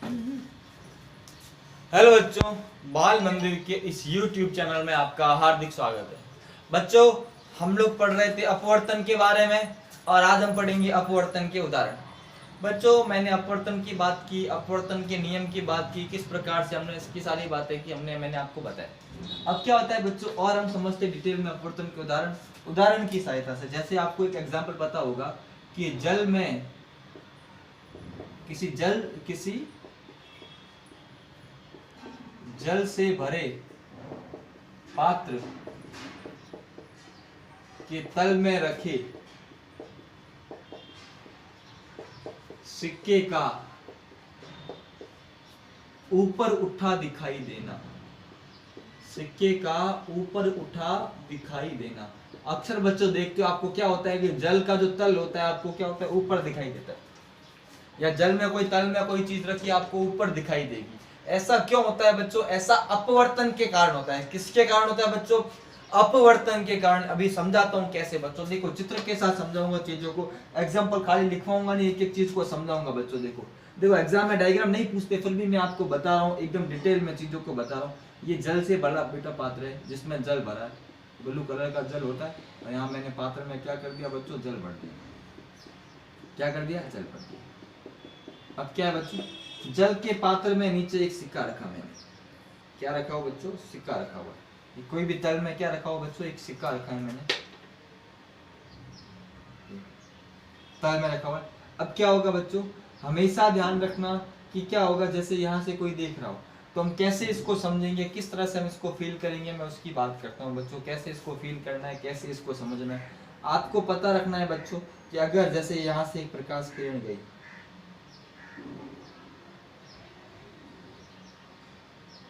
Hello बच्चों, बाल मंदिर के इस YouTube चैनल में आपका हार्दिक स्वागत है। बच्चों, हम लोग पढ़ रहे थे अपवर्तन के बारे में और आज हम पढ़ेंगे अपवर्तन के उदाहरण। बच्चों, मैंने अपवर्तन की बात की, अपवर्तन के नियम की बात की, किस प्रकार से हमने इसकी सारी बातें की मैंने आपको बताया। अब क्या होता है बच्चों, और हम समझते डिटेल में अपवर्तन के उदाहरण की सहायता से। जैसे आपको एक एग्जाम्पल पता होगा कि जल में किसी जल से भरे पात्र के तल में रखे सिक्के का ऊपर उठा दिखाई देना। सिक्के का ऊपर उठा दिखाई देना। अक्सर बच्चों देखते हो, आपको क्या होता है कि जल का जो तल होता है आपको क्या होता है, ऊपर दिखाई देता है, या जल में कोई तल में कोई चीज रखी आपको ऊपर दिखाई देगी। ऐसा क्यों होता है बच्चों? ऐसा अपवर्तन के कारण होता है। किसके कारण होता है बच्चों? अपवर्तन के कारण। अभी समझाता हूँ कैसे बच्चों। देखो, चित्र के साथ समझाऊंगा चीजों को, एग्जाम्पल खाली लिखवाऊंगा नहीं, एक एक चीज को समझाऊंगा बच्चों। देखो एग्जाम में डायग्राम नहीं पूछते, फिर भी मैं आपको बता रहा हूँ, एकदम डिटेल में चीजों को बता रहा हूँ। ये जल से भरा बेटा पात्र है जिसमें जल भरा है, ब्लू कलर का जल होता है, और यहाँ मैंने पात्र में क्या कर दिया बच्चों, जल भर दिया। क्या कर दिया? जल भर दिया। अब क्या है बच्चों, जल के पात्र में नीचे एक सिक्का रखा मैंने। क्या रखा हो बच्चों? सिक्का रखा हुआ। कोई भी तल में क्या रखा हो बच्चों? एक सिक्का रखा है मैंने, तल में रखा हुआ। अब क्या होगा बच्चों, हमेशा ध्यान रखना कि क्या होगा, जैसे यहाँ से कोई देख रहा हो तो हम कैसे इसको समझेंगे, किस तरह से हम इसको फील करेंगे, मैं उसकी बात करता हूँ बच्चों। कैसे इसको फील करना है, कैसे इसको समझना है, आपको पता रखना है बच्चों कि अगर जैसे यहाँ से एक प्रकाश किरण गई,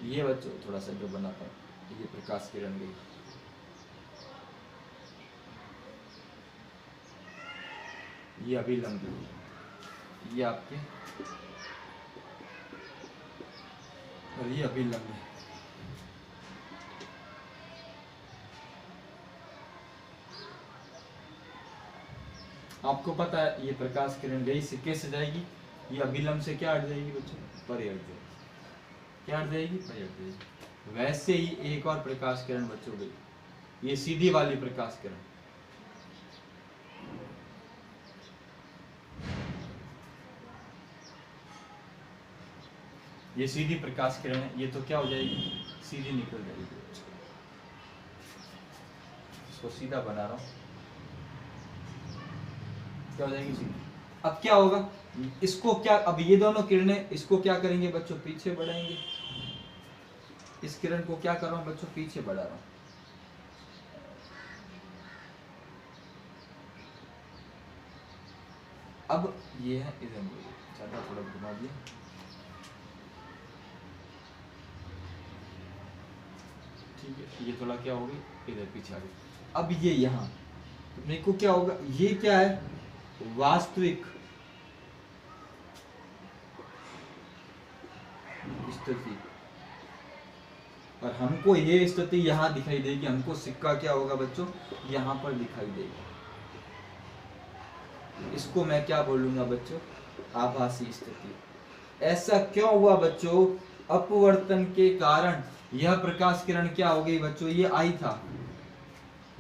ये बच्चों थोड़ा सा जो बनाता हूँ, ये प्रकाश किरण गई, ये अभी लंबी, ये आपके, और ये अभी लंबी। आपको पता है ये प्रकाश किरण गई, सिक्के से जाएगी, ये अभिलंब से क्या हट जाएगी बच्चों? परे हट जाएगी। क्या हट जाएगी? परे हट जाएगी। वैसे ही एक और प्रकाश किरण बच्चों गई, ये सीधी वाली प्रकाश किरण, ये सीधी प्रकाश किरण है, ये तो क्या हो जाएगी? सीधी निकल जाएगी। इसको सीधा बना रहा हूं, क्या हो जाएगी? सीधी। अब क्या होगा, इसको क्या, अब ये दोनों किरणें इसको क्या करेंगे बच्चों? पीछे बढ़ाएंगे। इस किरण को क्या कर रहा हूं बच्चों? पीछे बढ़ा रहा हूं। अब ये है, इधर ज्यादा थोड़ा घुमा दिया, ठीक है, ये थोड़ा क्या हो गई, इधर पीछे आ गई। अब ये यहाँ, तो मेरे को क्या होगा, ये क्या है? वास्तविक स्थिति, और हमको ये स्थिति यहाँ दिखाई देगी। हमको सिक्का क्या होगा बच्चों? यहाँ पर दिखाई देगा। इसको मैं क्या बोलूंगा बच्चों? आभासी स्थिति। ऐसा क्यों हुआ बच्चों? अपवर्तन के कारण यह प्रकाश किरण क्या हो गई बच्चों? ये आई था,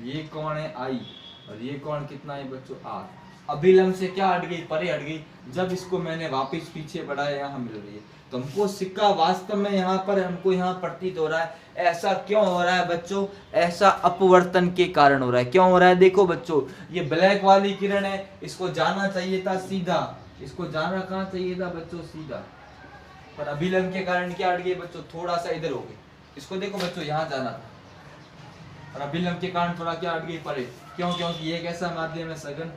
ये कौन है? आई, और ये कौन कितना है बच्चों? आर। अभिलंब से क्या हट गई? परे हट गई। जब इसको मैंने वापस पीछे बढ़ाया, यहाँ मिल रही है, तो हमको सिक्का वास्तव में यहाँ पर हमको यहाँ प्रतीत हो रहा है। ऐसा क्यों हो रहा है बच्चों? ऐसा अपवर्तन के कारण हो रहा है। क्यों हो रहा है? देखो बच्चों, ये ब्लैक वाली किरण है, इसको जाना चाहिए था सीधा, इसको जाना कहाँ चाहिए था बच्चों? सीधा, पर अभिलंब के कारण क्या हट गई बच्चों? थोड़ा सा इधर हो गई। इसको देखो बच्चों, यहाँ जाना था, और अभिलंब के कारण थोड़ा क्या हट गई? परे। क्यों? क्योंकि ये कैसा माध्यम है? सघन।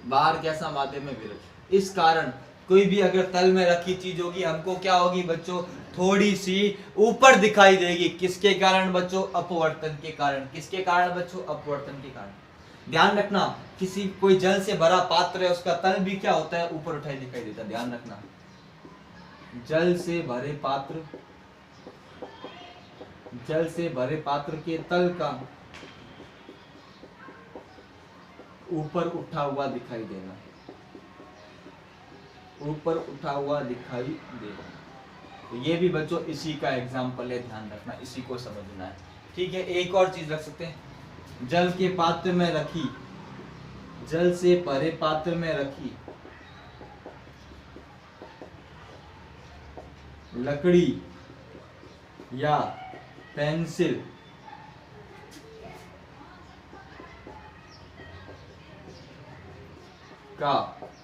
बाहर कैसा माध्यम है? विरल। इस कारण कोई भी अगर तल में रखी चीज होगी, हमको क्या होगी बच्चों? थोड़ी सी ऊपर दिखाई देगी। किसके कारण बच्चों? अपवर्तन के कारण। किसके कारण बच्चों? अपवर्तन के कारण। ध्यान रखना, किसी कोई जल से भरा पात्र है, उसका तल भी क्या होता है? ऊपर उठाई दिखाई देता है। ध्यान रखना, जल से भरे पात्र, जल से भरे पात्र के तल का ऊपर उठा हुआ दिखाई देना, ऊपर उठा हुआ दिखाई देगा। तो ये भी बच्चों इसी का एग्जाम्पल है, ध्यान रखना, इसी को समझना है। ठीक है, एक और चीज रख सकते हैं, जल के पात्र में रखी, जल से परे पात्र में रखी लकड़ी या पेंसिल का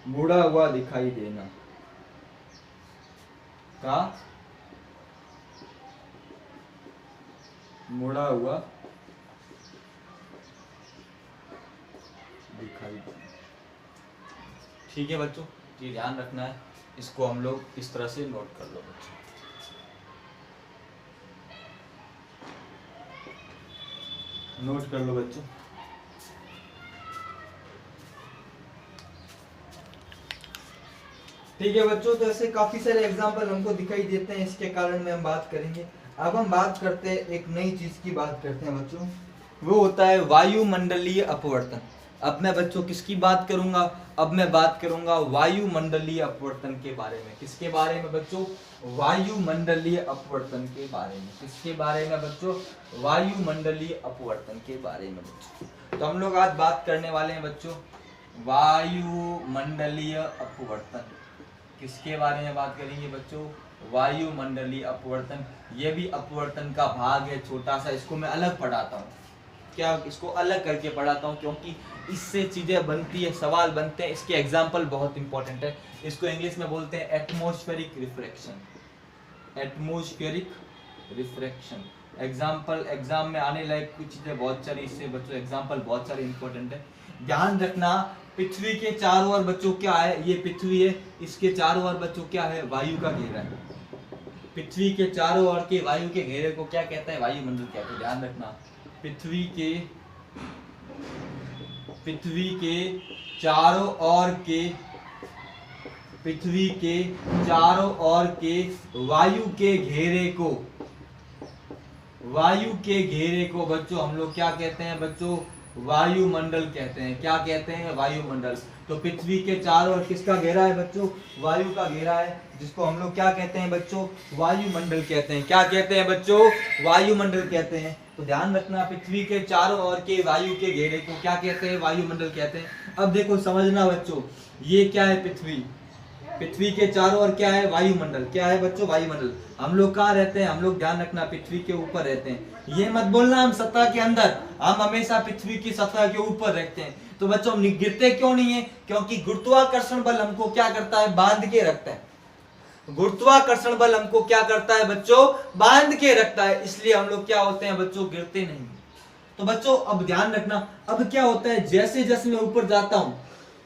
मुड़ा हुआ दिखाई देना, का मुड़ा हुआ दिखाई देना। ठीक है बच्चों, ये ध्यान रखना है, इसको हम लोग इस तरह से नोट कर लो बच्चों। नोट कर लो बच्चों। ठीक है बच्चों, तो ऐसे काफी सारे एग्जाम्पल हमको दिखाई देते हैं, इसके कारण में हम बात करेंगे। अब हम बात करते हैं एक नई चीज की, बात करते हैं बच्चों, वो होता है वायुमंडलीय अपवर्तन। अब मैं बच्चों किसकी बात करूंगा, अब मैं बात करूंगा वायुमंडलीय अपवर्तन के बारे में। किसके बारे में बच्चों, वायुमंडलीय अपवर्तन के बारे में। किसके बारे में बच्चों, वायुमंडलीय अपवर्तन के बारे में बच्चों। तो हम लोग आज बात करने वाले हैं बच्चों वायुमंडलीय अपवर्तन। किसके बारे में बात करेंगे बच्चों, वायुमंडलीय अपवर्तन। ये भी अपवर्तन का भाग है छोटा सा, इसको मैं अलग पढ़ाता हूँ। क्या, इसको अलग करके पढ़ाता हूँ, क्योंकि इससे चीजें बनती है, सवाल बनते हैं, इसके एग्जाम्पल बहुत इंपॉर्टेंट है। इसको इंग्लिश में बोलते हैं atmospheric refraction. Atmospheric refraction example, exam में आने लायक कुछ चीजें बहुत सारी, इससे बच्चों एग्जाम्पल बहुत सारे इंपॉर्टेंट है। ध्यान रखना, पृथ्वी के चारों ओर बच्चों क्या है, ये पृथ्वी है, इसके चारों ओर बच्चों क्या है, वायु का घेरा है। पृथ्वी के चारों ओर के वायु के घेरे को क्या कहता है, वायुमंडल कहते हैं। ध्यान रखना, पृथ्वी के चारों ओर के, पृथ्वी के चारों ओर के वायु के घेरे को, वायु के घेरे को बच्चों हम लोग क्या कहते हैं बच्चों, वायुमंडल कहते हैं। क्या कहते हैं, वायुमंडल। तो पृथ्वी के चारों ओर किसका घेरा है बच्चों, वायु का घेरा है, जिसको हम लोग क्या कहते हैं बच्चों, वायुमंडल कहते हैं। क्या कहते हैं बच्चों, वायुमंडल कहते हैं। तो ध्यान रखना, पृथ्वी के चारों ओर के वायु के घेरे को क्या कहते हैं, वायुमंडल कहते हैं। अब देखो समझना बच्चों, ये क्या है, पृथ्वी, पृथ्वी के चारों ओर क्या है, वायुमंडल। क्या है बच्चों, वायुमंडल। हम लोग कहाँ रहते हैं, हम लोग ध्यान रखना पृथ्वी के ऊपर रहते हैं। ये मत बोलना हम सतह के अंदर, हम हमेशा पृथ्वी की सतह के ऊपर रहते हैं। तो बच्चों हम गिरते क्यों नहीं है, क्योंकि गुरुत्वाकर्षण बल हमको क्या करता है, बांध के रखता है। गुरुत्वाकर्षण बल हमको क्या करता है बच्चों, बांध के रखता है, इसलिए हम लोग क्या होते हैं बच्चों, गिरते नहीं। तो बच्चों अब ध्यान रखना, अब क्या होता है, जैसे जैसे मैं ऊपर जाता हूँ,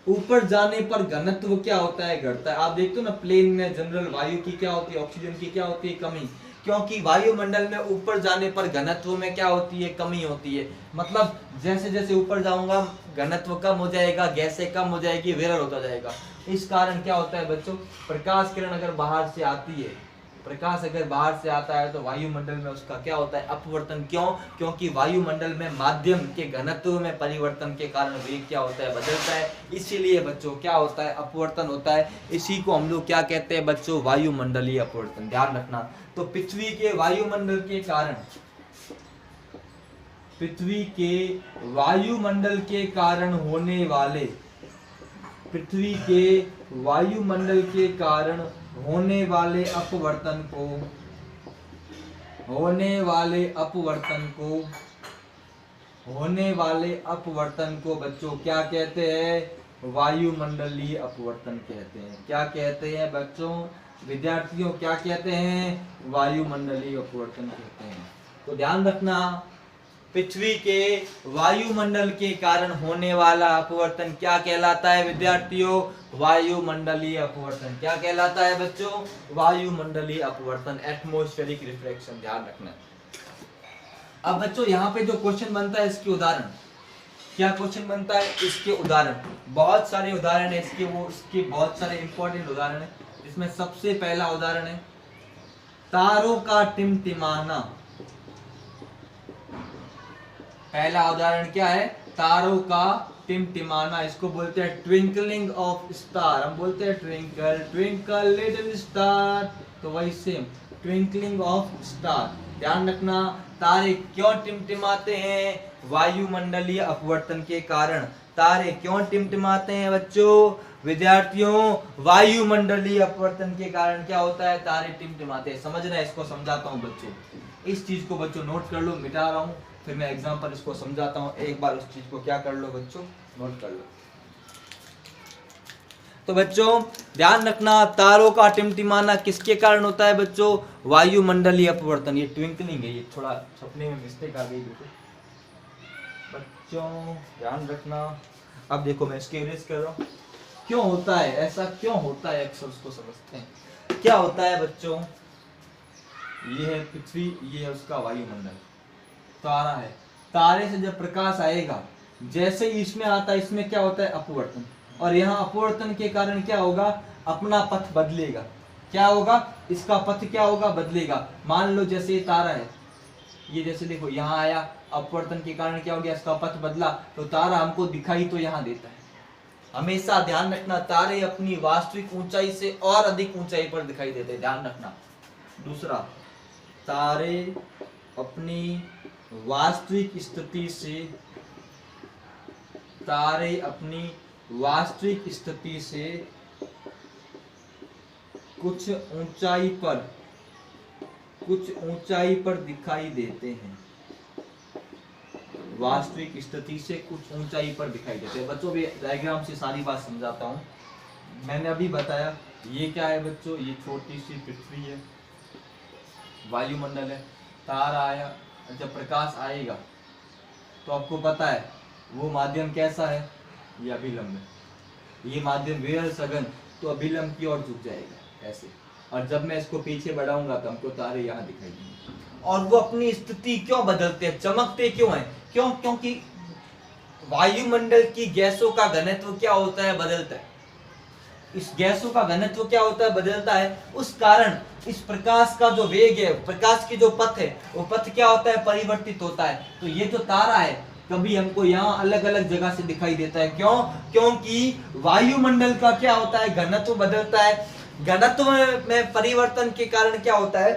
ऊपर जाने पर घनत्व क्या होता है, घटता है। आप देखते हो ना प्लेन में जनरल वायु की क्या होती है, ऑक्सीजन की क्या होती है, कमी, क्योंकि वायुमंडल में ऊपर जाने पर घनत्व में क्या होती है, कमी होती है। मतलब जैसे जैसे ऊपर जाऊंगा घनत्व कम हो जाएगा, गैसें कम हो जाएगी, विरल होता जाएगा। इस कारण क्या होता है बच्चों, प्रकाश किरण अगर बाहर से आती है, प्रकाश अगर बाहर से आता है तो वायुमंडल में उसका क्या होता है, अपवर्तन। क्यों, क्योंकि वायुमंडल में माध्यम के घनत्व में परिवर्तन के कारण वेग क्या होता है, बदलता है, इसीलिए बच्चों क्या होता है, अपवर्तन होता है। इसी को हम लोग क्या कहते हैं बच्चों, वायुमंडलीय अपवर्तन। ध्यान रखना, तो पृथ्वी के वायुमंडल के कारण, पृथ्वी के वायुमंडल के कारण होने वाले, पृथ्वी के वायुमंडल के कारण होने वाले अपवर्तन को, होने वाले अपवर्तन को, होने वाले अपवर्तन को बच्चों क्या कहते हैं, वायुमंडलीय अपवर्तन कहते हैं। क्या कहते हैं बच्चों, विद्यार्थियों क्या कहते हैं, वायुमंडलीय अपवर्तन कहते हैं। तो ध्यान रखना, पृथ्वी के वायुमंडल के कारण होने वाला अपवर्तन क्या कहलाता है विद्यार्थियों, वायुमंडलीय अपवर्तन। क्या कहलाता है बच्चों, वायुमंडलीय अपवर्तन, एटमॉस्फेरिक रिफ्रैक्शन। ध्यान रखना। अब बच्चों यहाँ पे जो क्वेश्चन बनता है इसके उदाहरण, क्या क्वेश्चन बनता है, इसके उदाहरण, बहुत सारे उदाहरण है इसके, वो इसके बहुत सारे इंपॉर्टेंट उदाहरण है। इसमें सबसे पहला उदाहरण है तारों का टिमटिमाना। पहला उदाहरण क्या है, तारों का टिमटिमाना, इसको बोलते हैं ट्विंकलिंग ऑफ स्टार। हम बोलते हैं ट्विंकल ट्विंकल लिटिल स्टार, तो वही सेम ट्विंकलिंग ऑफ स्टार। ध्यान रखना, तारे क्यों टिमटिमाते हैं? वायुमंडलीय अपवर्तन के कारण। तारे क्यों टिमटिमाते हैं बच्चों? विद्यार्थियों, वायुमंडलीय अपवर्तन के कारण क्या होता है? तारे टिमटिमाते हैं। समझना, इसको समझाता हूँ बच्चों, इस चीज को बच्चों नोट कर लो, मिटा रहा हूँ, फिर मैं एग्जाम्पल इसको समझाता हूँ। एक बार उस चीज को क्या कर लो बच्चों, नोट कर लो। तो बच्चों ध्यान रखना, तारों का टिमटिमाना किसके कारण होता है बच्चों? वायुमंडलीय अपवर्तन। ये ट्विंकलिंग है, ये थोड़ा छपने में मिस्टेक आ गई बच्चों, ध्यान रखना। अब देखो मैं इसके इरेज कर रहा हूँ। क्यों होता है ऐसा, क्यों होता है अक्सर उसको समझते हैं। क्या होता है बच्चों? ये है पृथ्वी, ये है उसका वायुमंडल, तारा है। तारे से जब प्रकाश आएगा, जैसे ही इसमें आता है, इसमें क्या होता है? अपवर्तन। और यहाँ अपवर्तन के कारण क्या होगा? अपना पथ बदलेगा। क्या होगा? इसका पथ क्या होगा? बदलेगा। मान लो जैसे ये तारा है, ये जैसे देखो यहाँ आया, अपवर्तन के कारण क्या हो गया? इसका पथ बदला, तो तारा हमको दिखाई तो यहाँ देता है। हमेशा ध्यान रखना, तारे अपनी वास्तविक ऊंचाई से और अधिक ऊंचाई पर दिखाई देते हैं, ध्यान रखना। दूसरा, तारे अपनी वास्तविक स्थिति से, तारे अपनी वास्तविक स्थिति से कुछ ऊंचाई पर दिखाई देते हैं। वास्तविक स्थिति से कुछ ऊंचाई पर दिखाई देते हैं। बच्चों भी डायग्राम से सारी बात समझाता हूँ। मैंने अभी बताया ये क्या है बच्चों? ये छोटी सी पृथ्वी है, वायुमंडल है, तारा आया, जब प्रकाश आएगा तो आपको पता है वो माध्यम कैसा है? ये अभिलंब है। ये माध्यम विरल सघन, तो अभिलंब की ओर झुक जाएगा ऐसे, और जब मैं इसको पीछे बढ़ाऊंगा तो हमको तारे यहाँ दिखाई देंगे। और वो अपनी स्थिति क्यों बदलते हैं, चमकते क्यों हैं? क्यों? क्योंकि वायुमंडल की गैसों का घनत्व क्या होता है? बदलता है। इस गैसों का घनत्व क्या होता है? बदलता है। उस कारण इस प्रकाश का जो वेग है, प्रकाश की जो पथ है, वो पथ क्या होता है? परिवर्तित होता है। तो ये जो तारा है, कभी हमको यहाँ अलग अलग जगह से दिखाई देता है। क्यों? क्योंकि वायुमंडल का क्या होता है? घनत्व बदलता है। घनत्व में परिवर्तन के कारण क्या होता है?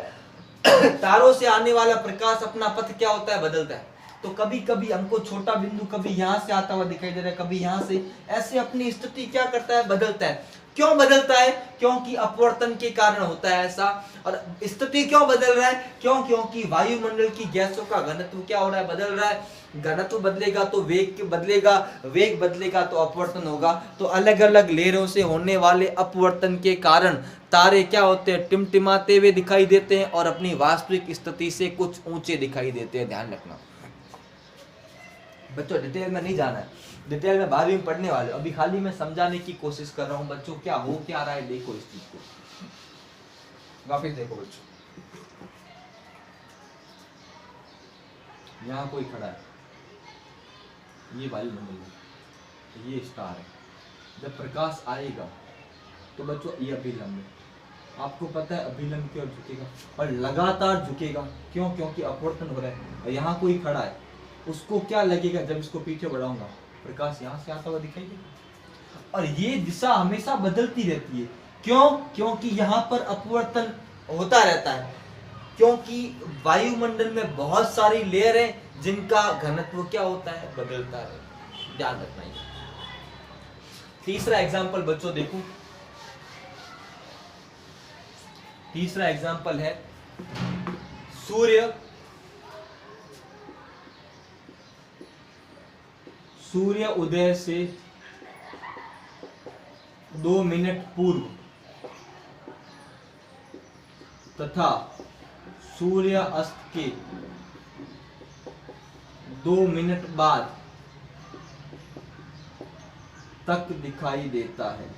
तारों से आने वाला प्रकाश अपना पथ क्या होता है? बदलता है। तो कभी कभी हमको छोटा बिंदु कभी यहाँ से आता हुआ दिखाई दे रहा है, कभी यहाँ से, ऐसे अपनी स्थिति क्या करता है? बदलता है। क्यों बदलता है? क्योंकि अपवर्तन के कारण होता है ऐसा। और स्थिति क्यों बदल रहा है? क्यों? क्योंकि वायुमंडल की गैसों का घनत्व क्या हो रहा है? बदल रहा है। घनत्व बदलेगा तो वेग बदलेगा, वेग बदलेगा तो अपवर्तन होगा। तो अलग अलग लेयरों से होने वाले अपवर्तन के कारण तारे क्या होते हैं? टिमटिमाते हुए दिखाई देते हैं और अपनी वास्तविक स्थिति से कुछ ऊंचे दिखाई देते हैं। ध्यान रखना बच्चों, डिटेल में नहीं जाना है, डिटेल में 12वीं में पढ़ने वाले। अभी खाली मैं समझाने की कोशिश कर रहा हूँ बच्चों, क्या हो क्या रहा है। देखो इस चीज को वापस देखो बच्चों, यहाँ कोई खड़ा है, ये वायुमंडल है, ये स्टार है। जब प्रकाश आएगा तो बच्चों ये अभिलंब है। आपको पता है अभिलंब की ओर झुकेगा और लगातार झुकेगा। क्यों? क्योंकि अपवर्तन हो रहा है। और यहाँ कोई खड़ा है, उसको क्या लगेगा? जब इसको पीछे बढ़ाऊंगा, प्रकाश यहाँ से आता हुआ दिखाई देगा। और ये दिशा हमेशा बदलती रहती है। क्यों? क्योंकि यहाँ पर अपवर्तन होता रहता है। क्योंकि वायुमंडल में बहुत सारी लेयर हैं जिनका घनत्व क्या होता है? बदलता है। ध्यान रखना है। तीसरा एग्जाम्पल बच्चों देखो, तीसरा एग्जाम्पल है सूर्य उदय से 2 मिनट पूर्व तथा सूर्य अस्त के 2 मिनट बाद तक दिखाई देता है।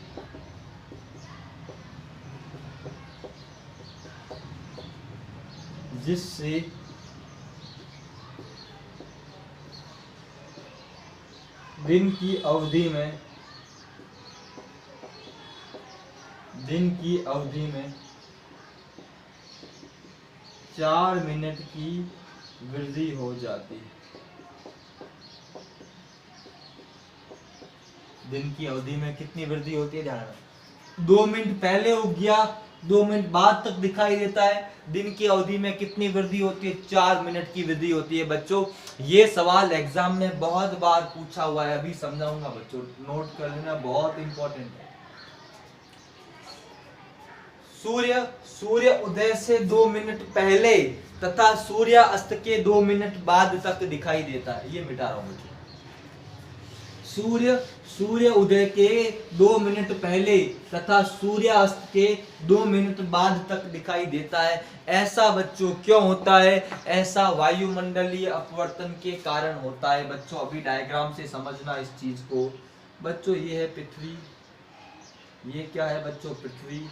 जिससे दिन की अवधि में 4 मिनट की वृद्धि हो जाती है। दिन की अवधि में कितनी वृद्धि होती है, ध्यान रखना। 2 मिनट पहले उग गया, 2 मिनट बाद तक दिखाई देता है। दिन की अवधि में कितनी वृद्धि होती है, 4 मिनट की वृद्धि होती है बच्चों। ये सवाल एग्जाम में बहुत बार पूछा हुआ है, अभी समझाऊंगा बच्चों, नोट कर लेना, बहुत इंपॉर्टेंट है। सूर्य उदय से 2 मिनट पहले तथा सूर्यास्त के 2 मिनट बाद तक दिखाई देता है। ये मिटा रहा हूं बच्चों। सूर्य उदय के 2 मिनट पहले तथा सूर्यास्त के 2 मिनट बाद तक दिखाई देता है। ऐसा बच्चों क्यों होता है? ऐसा वायुमंडलीय अपवर्तन के कारण होता है बच्चों। अभी डायग्राम से समझना इस चीज को बच्चों। ये है पृथ्वी, ये क्या है बच्चों, पृथ्वी।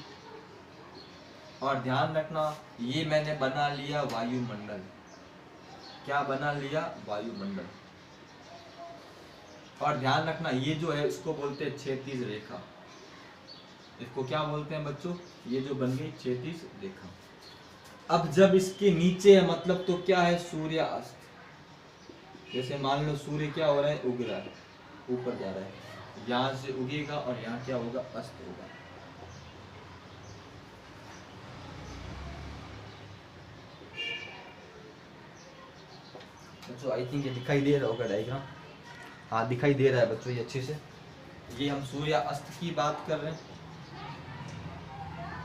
और ध्यान रखना, ये मैंने बना लिया वायुमंडल। क्या बना लिया? वायुमंडल। और ध्यान रखना, ये जो है इसको बोलते हैं क्षैतिज रेखा। इसको क्या बोलते हैं बच्चों? ये जो बन गई क्षैतिज रेखा। अब जब इसके नीचे है मतलब तो क्या है? सूर्यास्त। जैसे मान लो सूर्य क्या हो रहा है? उग रहा है, ऊपर जा रहा है, यहां से उगेगा और यहाँ क्या होगा? अस्त होगा। बच्चों आई थिंक ये दिखाई दे रहा होगा डायग्राम। हाँ दिखाई दे रहा है बच्चों ये अच्छे से। ये हम सूर्यास्त की बात कर रहे हैं,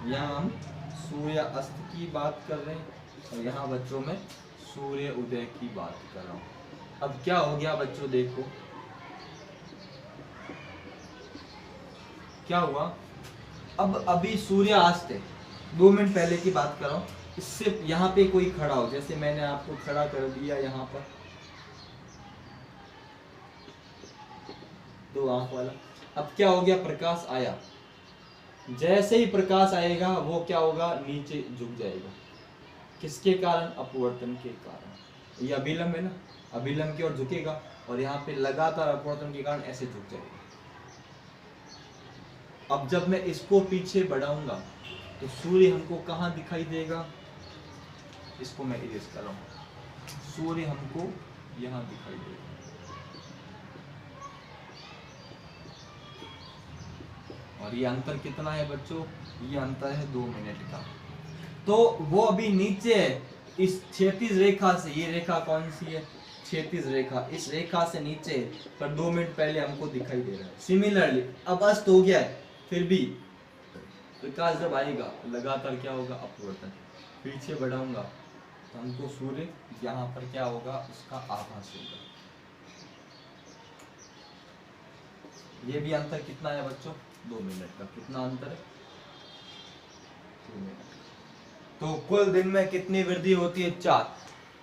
यहाँ हम सूर्यास्त की बात कर रहे हैं, और यहाँ बच्चों में सूर्य उदय की बात कर रहा हूँ। अब क्या हो गया बच्चों, देखो क्या हुआ। अब अभी सूर्यास्त है, 2 मिनट पहले की बात कर रहा हूँ। इससे यहाँ पे कोई खड़ा हो, जैसे मैंने आपको खड़ा कर दिया यहाँ पर, 2 आंख वाला। अब क्या हो गया? प्रकाश आया, जैसे ही प्रकाश आएगा वो क्या होगा? नीचे झुक जाएगा। किसके कारण? अपवर्तन के कारण। ये अभिलंब है ना, अभिलंब की ओर झुकेगा, और यहाँ पे लगातार अपवर्तन के कारण ऐसे झुक जाएगा। अब जब मैं इसको पीछे बढ़ाऊंगा तो सूर्य हमको कहाँ दिखाई देगा? इसको मैं इरेज कर रहा हूँ। सूर्य हमको यहाँ दिखाई देगा, और ये अंतर कितना है बच्चों? ये अंतर है 2 मिनट का। तो वो अभी नीचे है, इस क्षैतिज रेखा से। ये रेखा कौन सी है? क्षैतिज रेखा। इस रेखा से नीचे पर 2 मिनट पहले हमको दिखाई दे रहा है। सिमिलरली अब अस्त हो गया है, फिर भी प्रकाश जब आएगा लगातार क्या होगा? अपवर्तन। पीछे बढ़ाऊंगा तो हमको सूर्य यहाँ पर क्या होगा? उसका आभास होगा। ये भी अंतर कितना है बच्चों? 2 मिनट का। कितना अंतर है? 2 मिनट। तो कुल दिन में कितनी वृद्धि होती है? 4।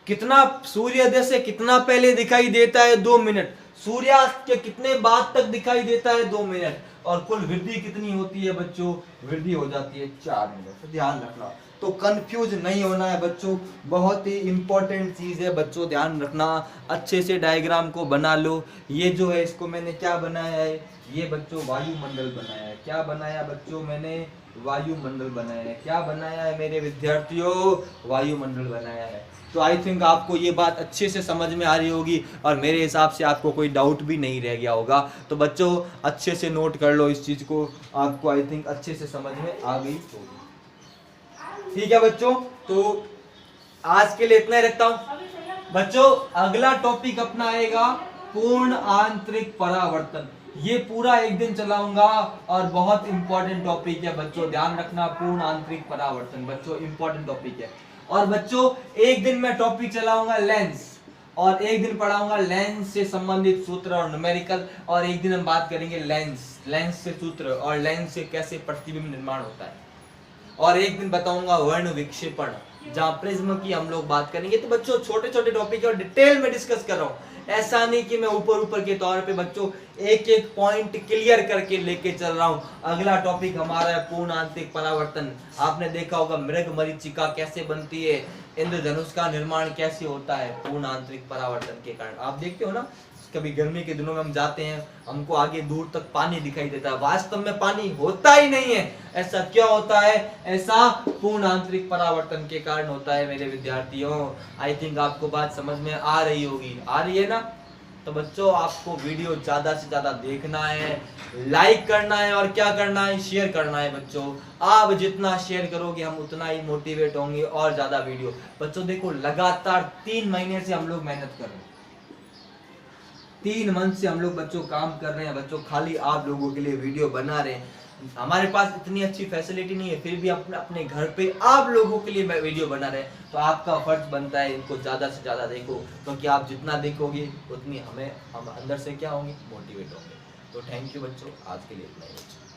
कितना सूर्योदय से कितना पहले दिखाई देता है? 2 मिनट। सूर्यास्त के कितने बाद तक दिखाई देता है? 2 मिनट। और कुल वृद्धि कितनी होती है बच्चों? वृद्धि हो जाती है 4 मिनट। तो ध्यान रखना, तो कंफ्यूज नहीं होना है बच्चों। बहुत ही इंपॉर्टेंट चीज है बच्चों, ध्यान रखना। अच्छे से डायग्राम को बना लो। ये जो है इसको मैंने क्या बनाया है? ये बच्चों वायुमंडल बनाया है। क्या बनाया बच्चों? मैंने वायुमंडल बनाया है। क्या बनाया है मेरे विद्यार्थियों? वायुमंडल बनाया है। तो आई थिंक आपको ये बात अच्छे से समझ में आ रही होगी, और मेरे हिसाब से आपको कोई डाउट भी नहीं रह गया होगा। तो बच्चों अच्छे से नोट कर लो इस चीज को, आपको आई थिंक अच्छे से समझ में आ गई होगी। ठीक है बच्चों, तो आज के लिए इतना ही रखता हूं बच्चों। अगला टॉपिक अपना आएगा पूर्ण आंतरिक परावर्तन। ये पूरा एक दिन चलाऊंगा, और बहुत इंपॉर्टेंट टॉपिक है बच्चों, ध्यान रखना। पूर्ण आंतरिक परावर्तन बच्चों इंपॉर्टेंट टॉपिक है। और बच्चों एक दिन मैं टॉपिक चलाऊंगा लेंस, और एक दिन पढ़ाऊंगा लेंस से संबंधित सूत्र और न्यूमेरिकल, और एक दिन हम बात करेंगे लेंस से सूत्र और लेंस से कैसे प्रतिबिंब निर्माण होता है, और एक दिन बताऊंगा वर्ण विक्षेपण, जहां प्रिज्म की हम लोग बात करेंगे। तो बच्चों छोटे छोटे टॉपिक और डिटेल में डिस्कस कर रहा हूं। ऐसा नहीं कि मैं ऊपर ऊपर के तौर पे बच्चों एक एक पॉइंट क्लियर करके लेके चल रहा हूं। अगला टॉपिक हमारा है पूर्ण आंतरिक परावर्तन। आपने देखा होगा मृग मरीचिका कैसे बनती है, इंद्रधनुष का निर्माण कैसे होता है? पूर्ण आंतरिक परावर्तन के कारण। आप देखते हो ना, कभी गर्मी के दिनों में हम जाते हैं, हमको आगे दूर तक पानी दिखाई देता है, वास्तव में पानी होता ही नहीं है। ऐसा क्यों होता है? ऐसा पूर्ण आंतरिक परावर्तन के कारण होता है मेरे विद्यार्थियों। आई थिंक आपको बात समझ में आ रही होगी। आ रही है ना? तो बच्चों आपको वीडियो ज़्यादा से ज़्यादा देखना है, लाइक करना है और क्या करना है, शेयर करना है बच्चों। आप जितना शेयर करोगे हम उतना ही मोटिवेट होंगे और ज़्यादा वीडियो। बच्चों देखो लगातार 3 महीने से हम लोग मेहनत कर रहे हैं, 3 मंथ से हम लोग बच्चों काम कर रहे हैं बच्चों, खाली आप लोगों के लिए वीडियो बना रहे हैं। हमारे पास इतनी अच्छी फैसिलिटी नहीं है, फिर भी अपने अपने घर पे आप लोगों के लिए वीडियो बना रहे हैं। तो आपका फर्ज बनता है इनको ज़्यादा से ज़्यादा देखो, क्योंकि आप जितना देखोगे उतनी हम अंदर से क्या होंगे, मोटिवेट होंगे। तो थैंक यू बच्चों, आज के लिए इतना ही बच्चों।